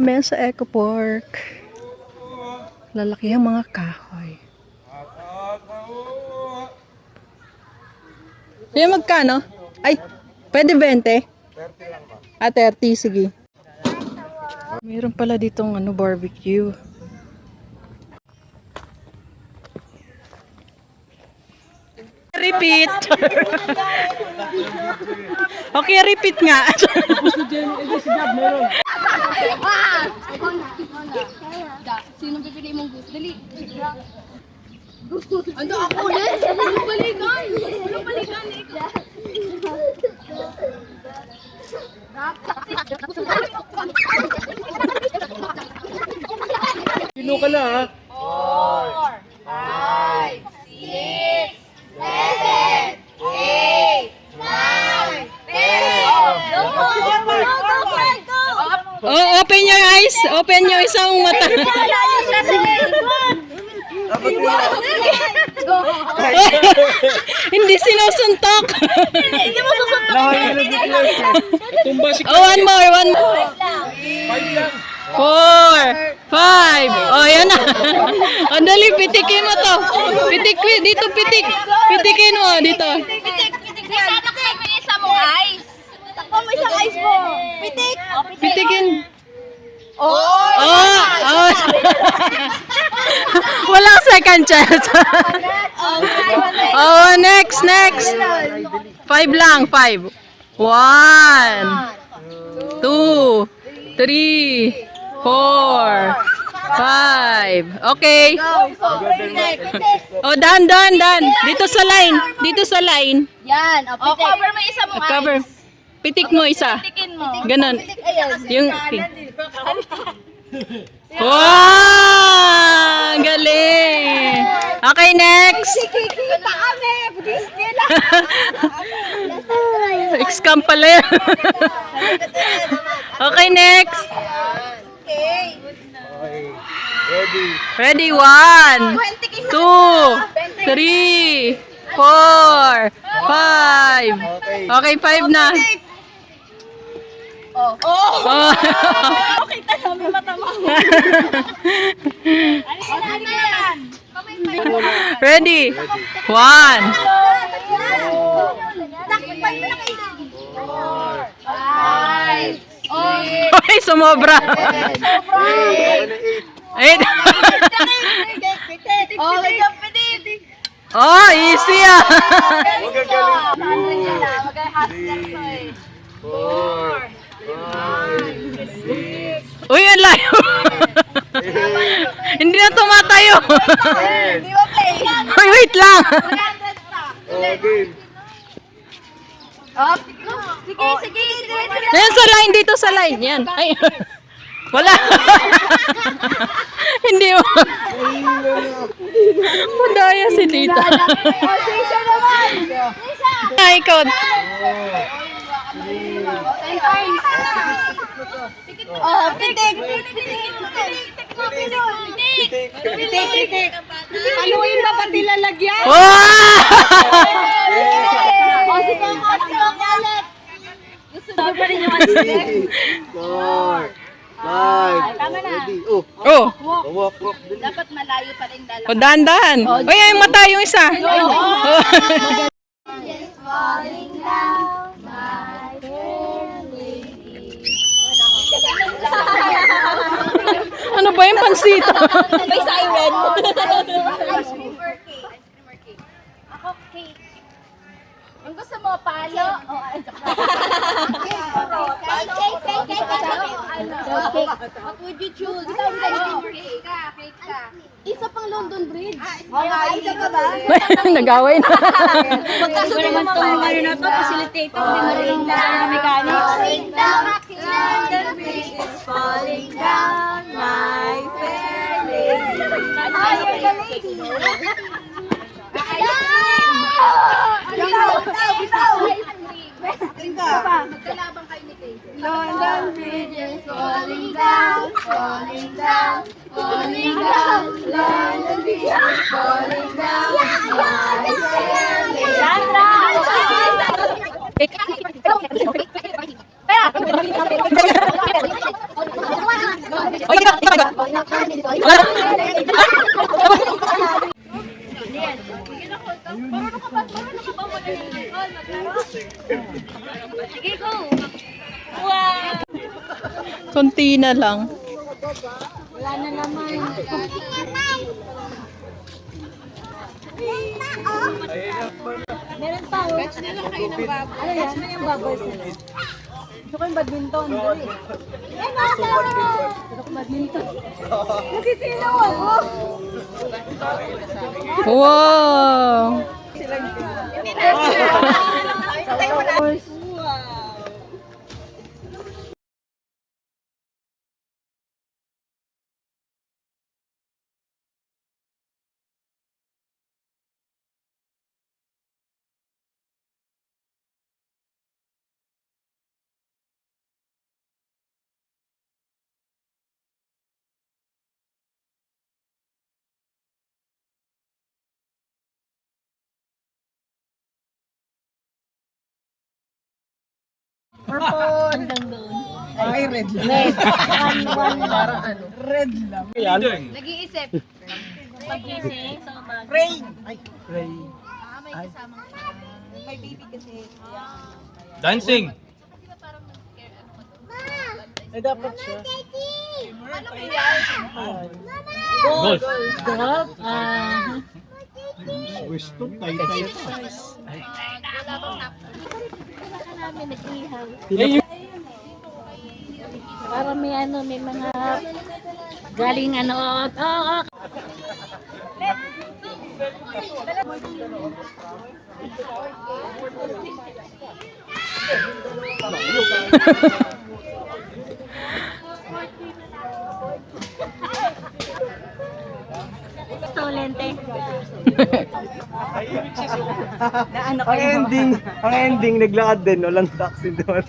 kami sa Eco Park. Lalaki ang mga kahoy. Kaya magkano? Ay, pwede 20? 30 lang ba? Ah, 30, sige. Mayroon pala ditong barbecue. Repeat. Okay, repeat nga. Sino pipili mong gusto? Dali. Ano ako ulit? Walang balikan. Walang balikan. Sino ka na ha? 4, 5, 6, 7, 8, 9, 10. Oh, open your eyes. Open your isang mata. Hindi sinusuntok. Hindi mo susuntok. Oh, one more. 4, 5. Oh, yan na. Ang dali, pitikin mo to. Pitik dito, pitik. Pitikin mo dito. Pitik. Takpan mo isa mong ice. Takpan mo isang ice mo. Pitik. Pitikin. Oh. Walang second chance. Oh, next. 5 lang, 5. 1, 2, 3, 4, 5. Okay. Oh, dan. Dito sa line. Yan. O, cover mo isa mong Cover. ice. Pitik mo isa. Pitikin mo. Ganon. Ayan. Yung wow! Galing! Okay, next! Kikita kami! Budis nila! Excam pala yan. Okay, next! Okay. Ready? 1, 2, 3, 4, 5. Okay, 5 na. Oh. Oh. Kita namin mata mo. Ano yan? Ready? 1. Okay, sumobra. 8. Oh, pitik. Oh, easy ah. Uy, ang layo. Hindi na tumatayo. Di ba play? Uy, wait lang. 100 pa. Sige. Ayan sa line, dito sa line. Yan. Ay. Wala. Hindi mo. Madaya si tita. Sisha naman. Ay, ikaw. 10 times. Oh, pitik. Pitik. Haluin ba pati lalagyan? Oh! O, sige, ulit. Gusto mo pa rin yung ice. 4, 5. Tama na. Oh. Walk. Dapat malayo pa rin dala. O, dahan. Uy, ay, mata yung isa. Falling down, my Ano ba yung pansito? May siren. Ice cream or cake? Ako, cake. Ang gusto mo, palo? What would you choose? Gusto mo ice cream or cake? Cake ka. Isa pang London Bridge. Isa ka ba? Nag-away na. Magkaso naman itong na to, facilitator, hindi marunong na mechanics. London Bridge is falling down, my fair lady. Magkalabang kayo ni Kay. London Bridge is falling down, falling down, falling down. London Bridge is falling down, my fair lady. Sandra! Kaya! Sige, go! Wow! Konti na lang. Wala na naman. Meron pa, oh. Catch na lang kayo ng bubbles. Ano yan? Ano yung bubbles nila? Gusto ko yung badminton. Dali. Eh, bata! Gusto ko badminton. Nasisilaw ako. Wow! Hindi na. Tayo mo na. Purple. Hanggang doon. Ay, red lang. Red. One lang. Red lang. Yan. Nag-iisip. Pag-gising, sa bag. Rain. Ay, rain. May kasamang may baby kasi. Dancing. Ay, dapat siya. Ano kaya? Golf. Golf? Gusto, tay-tay. Wala bang wala ka namin nag-ihaw. Para may ano, may mga galing ano, oo. Lente. Ang ending, naglakad din, walang taxi doon.